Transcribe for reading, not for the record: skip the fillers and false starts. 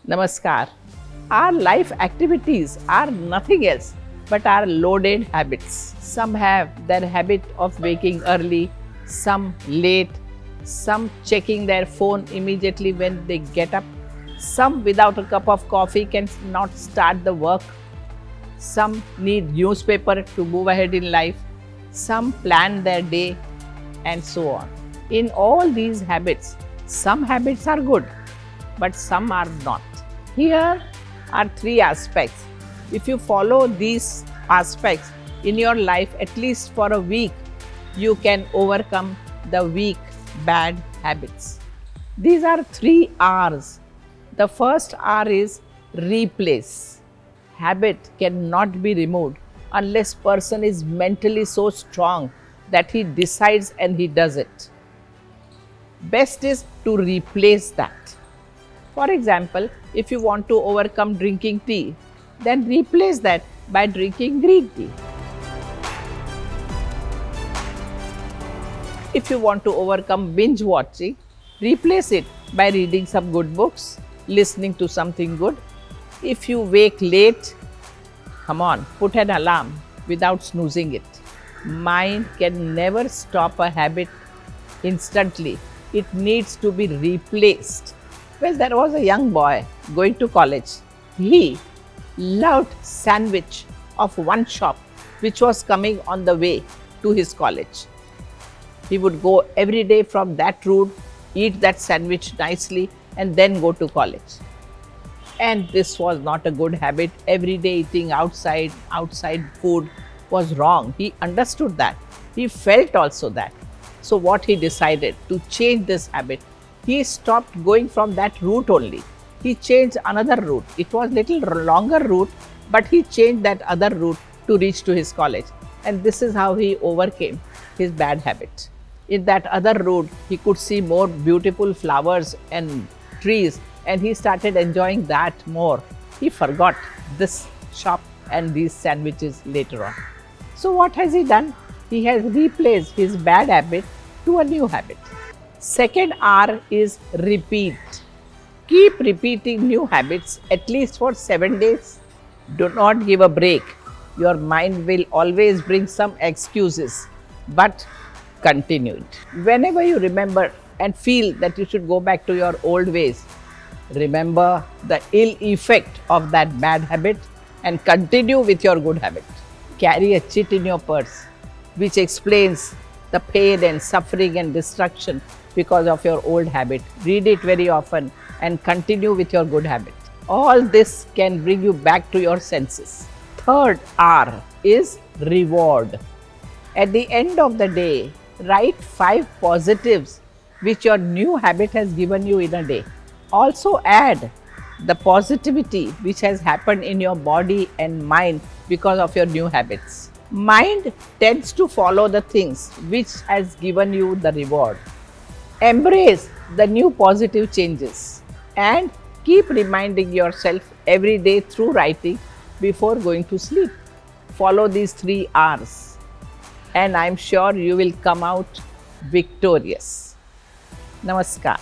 Namaskar. Our life activities are nothing else but our loaded habits. Some have their habit of waking early, some late, some checking their phone immediately when they get up, some without a cup of coffee can not start the work, some need newspaper to move ahead in life, some plan their day, and so on. In all these habits, some habits are good, but some are not. Here are three aspects. If you follow these aspects in your life at least for a week, you can overcome the weak bad habits. These are 3 R's. The first R is replace. Habit cannot be removed unless person is mentally so strong that he decides and he does it. Best is to replace that. For example, if you want to overcome drinking tea, then replace that by drinking green tea. If you want to overcome binge watching, replace it by reading some good books, listening to something good. If you wake late, come on, put an alarm without snoozing it. Mind can never stop a habit instantly. It needs to be replaced. Well, there was a young boy going to college. He loved sandwich of one shop which was coming on the way to his college. He would go every day from that route, eat that sandwich nicely, and then go to college. And this was not a good habit. Every day eating outside food was wrong. He understood that. He felt also that. So what he decided to change this habit, he stopped going from that route only. He changed another route. It was little longer route, but he changed that other route to reach to his college. And this is how he overcame his bad habit. In that other route, he could see more beautiful flowers and trees, and he started enjoying that more. He forgot this shop and these sandwiches later on. So what has he done? He has replaced his bad habit to a new habit. Second R is repeat. Keep repeating new habits at least for 7 days. Do not give a break. Your mind will always bring some excuses, but continue it. Whenever you remember and feel that you should go back to your old ways, remember the ill effect of that bad habit and continue with your good habit. Carry a chit in your purse which explains the pain and suffering and destruction because of your old habit. Read it very often and continue with your good habit. All this can bring you back to your senses. Third R is reward. At the end of the day, write 5 positives which your new habit has given you in a day. Also add the positivity which has happened in your body and mind because of your new habits. Mind tends to follow the things which has given you the reward. Embrace the new positive changes and keep reminding yourself every day through writing before going to sleep. Follow these 3 R's and I'm sure you will come out victorious. Namaskar.